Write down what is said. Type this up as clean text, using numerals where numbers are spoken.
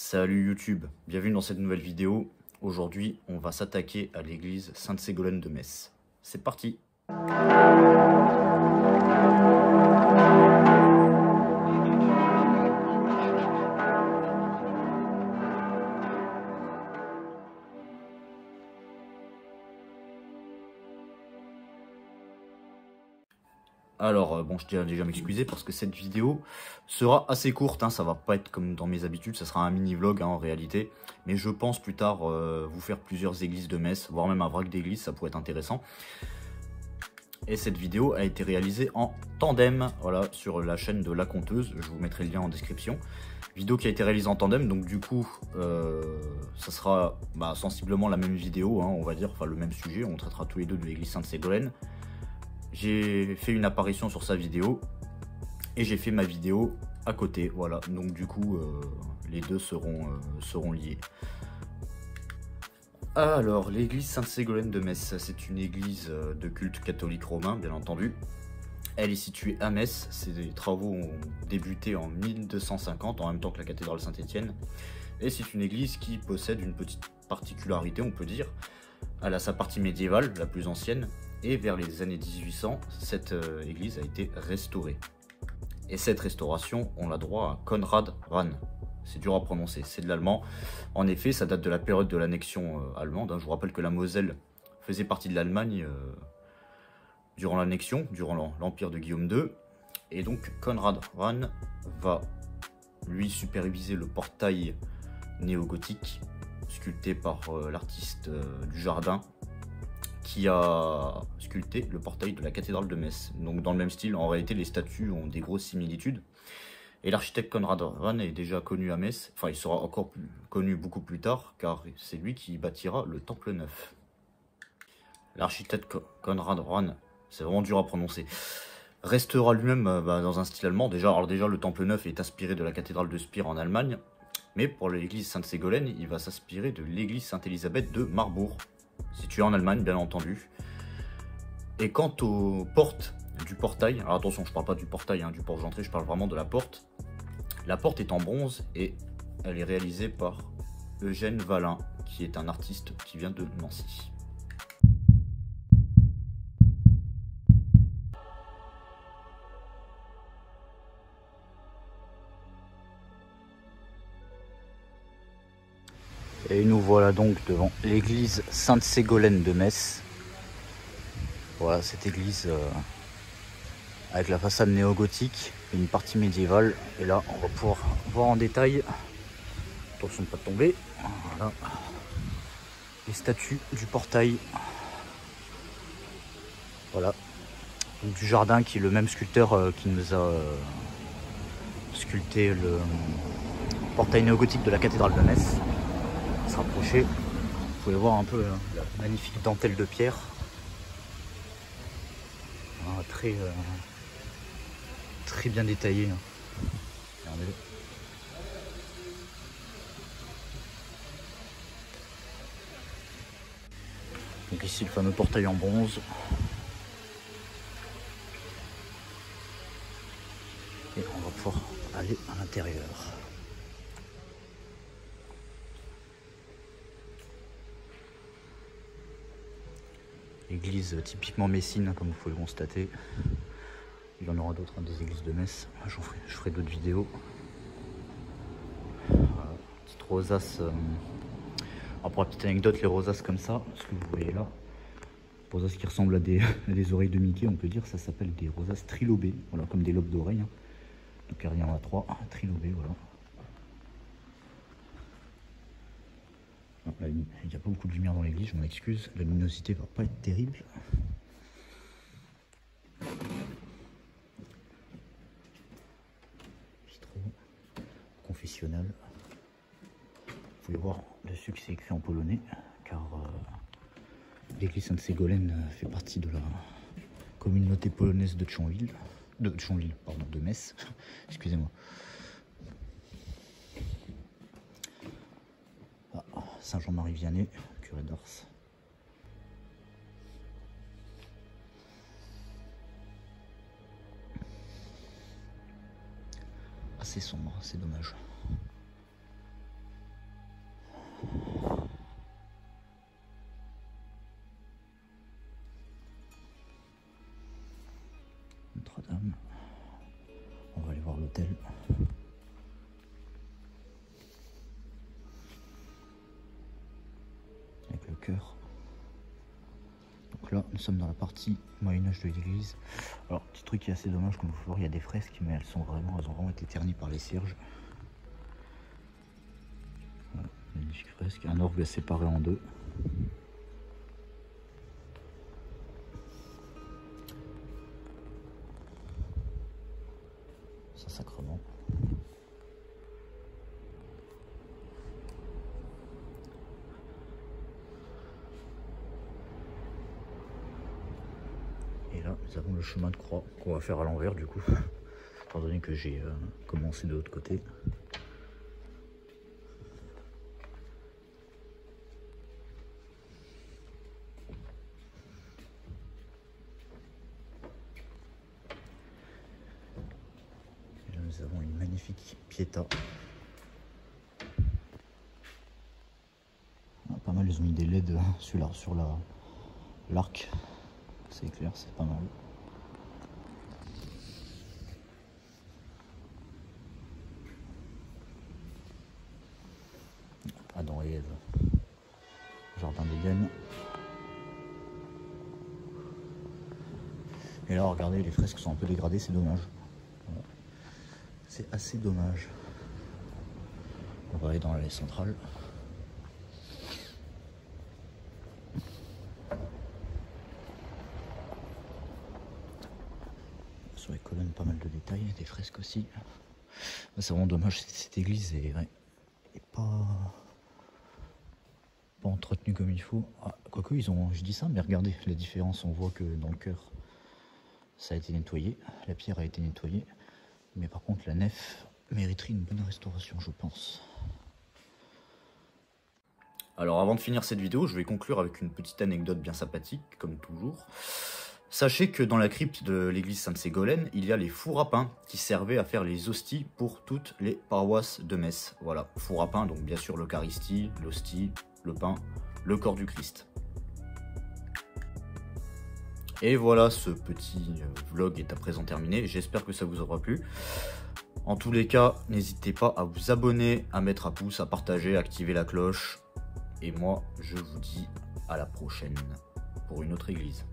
Salut YouTube, bienvenue dans cette nouvelle vidéo. Aujourd'hui, on va s'attaquer à l'église Sainte-Ségolène de Metz. C'est parti! Alors, bon, je tiens déjà à m'excuser parce que cette vidéo sera assez courte, hein, ça va pas être comme dans mes habitudes, ça sera un mini-vlog en réalité. Mais je pense plus tard vous faire plusieurs églises de Metz, voire même un vrac d'église, ça pourrait être intéressant. Et cette vidéo a été réalisée en tandem, voilà, sur la chaîne de La Conteuse, je vous mettrai le lien en description. Vidéo qui a été réalisée en tandem, donc du coup, ça sera sensiblement la même vidéo, hein, on va dire, enfin le même sujet, on traitera tous les deux de l'église Sainte-Ségolène. J'ai fait une apparition sur sa vidéo et j'ai fait ma vidéo à côté, voilà, donc du coup les deux seront liés. Alors, l'église Sainte-Ségolène de Metz, c'est une église de culte catholique romain, bien entendu. Elle est située à Metz, ces travaux ont débuté en 1250, en même temps que la cathédrale Saint-Étienne. Et c'est une église qui possède une petite particularité, on peut dire. Elle a sa partie médiévale, la plus ancienne, et vers les années 1800, cette église a été restaurée. Et cette restauration, on l'a droit à Konrad Rahn. C'est dur à prononcer, c'est de l'allemand. En effet, ça date de la période de l'annexion allemande. Je vous rappelle que la Moselle faisait partie de l'Allemagne durant l'annexion, durant l'empire de Guillaume II. Et donc, Konrad Rahn va, lui, superviser le portail néo-gothique, sculpté par l'artiste du Jardin, qui a sculpté le portail de la cathédrale de Metz. Donc dans le même style, en réalité les statues ont des grosses similitudes. Et l'architecte Konrad Rahn est déjà connu à Metz, enfin il sera encore connu beaucoup plus tard, car c'est lui qui bâtira le Temple Neuf. L'architecte Konrad Rahn, c'est vraiment dur à prononcer, restera lui-même dans un style allemand. Déjà le Temple Neuf est inspiré de la cathédrale de Spire en Allemagne, mais pour l'église Sainte-Ségolène, il va s'inspirer de l'église Sainte-Élisabeth de Marbourg, située en Allemagne bien entendu. Et quant aux portes du portail, alors attention, je parle pas du portail, hein, du porche d'entrée, je parle vraiment de la porte. La porte est en bronze et elle est réalisée par Eugène Vallin, qui est un artiste qui vient de Nancy. Et nous voilà donc devant l'église Sainte-Ségolène de Metz. Voilà cette église avec la façade néo-gothique, une partie médiévale. Et là, on va pouvoir voir en détail. Attention de ne pas tomber. Voilà. Les statues du portail. Voilà. Donc, du Jardin, qui est le même sculpteur qui nous a sculpté le portail néo-gothique de la cathédrale de Metz. Se rapprocher. Vous pouvez voir un peu la magnifique dentelle de pierre. Voilà, très bien détaillé. Regardez. Donc ici le fameux portail en bronze. Et on va pouvoir aller à l'intérieur. Église typiquement messine, comme vous pouvez le constater. Il y en aura d'autres, des églises de Metz. Je ferai d'autres vidéos. Voilà, petite rosace. Alors pour la petite anecdote, les rosaces comme ça, ce que vous voyez là, rosaces qui ressemblent à des oreilles de Mickey, on peut dire, ça s'appelle des rosaces trilobées, voilà, comme des lobes d'oreilles. Hein. Donc il y en a 3, trilobées, voilà. Il n'y a pas beaucoup de lumière dans l'église, je m'en excuse, la luminosité va pas être terrible. Confessionnal. Vous pouvez voir dessus que c'est écrit en polonais, car l'église Sainte-Ségolène fait partie de la communauté polonaise de de Metz, excusez-moi. Ah, Saint-Jean-Marie Vianney, curé d'Ars. Assez sombre, c'est dommage. Notre-Dame. On va aller voir l'hôtel. Avec le chœur. Donc là, nous sommes dans la partie Moyen-Âge de l'église. Alors, petit truc qui est assez dommage, comme vous pouvez voir, il y a des fresques, mais elles ont vraiment été ternies par les cierges. Voilà, magnifique fresque. Un orgue séparé en deux. Saint-Sacrement. Et là, nous avons le chemin de croix qu'on va faire à l'envers du coup, étant donné que j'ai commencé de l'autre côté. Et là, nous avons une magnifique Pietà. Pas mal, ils ont mis des LED sur l'arc. C'est clair, c'est pas mal. Adam et Ève. Jardin d'Éden. Et là, regardez, les fresques sont un peu dégradées, c'est dommage. Voilà. C'est assez dommage. On va aller dans l'allée centrale. Sur les colonnes, pas mal de détails, des fresques aussi. C'est vraiment dommage, cette église est pas entretenue comme il faut. Ah, quoique, je dis ça, mais regardez la différence. On voit que dans le chœur, ça a été nettoyé, la pierre a été nettoyée. Mais par contre, la nef mériterait une bonne restauration, je pense. Alors avant de finir cette vidéo, je vais conclure avec une petite anecdote bien sympathique, comme toujours. Sachez que dans la crypte de l'église Sainte-Ségolène, il y a les fours à pain qui servaient à faire les hosties pour toutes les paroisses de Metz. Voilà, fours à pain, donc bien sûr l'Eucharistie, l'hostie, le pain, le corps du Christ. Et voilà, ce petit vlog est à présent terminé. J'espère que ça vous aura plu. En tous les cas, n'hésitez pas à vous abonner, à mettre un pouce, à partager, à activer la cloche. Et moi, je vous dis à la prochaine pour une autre église.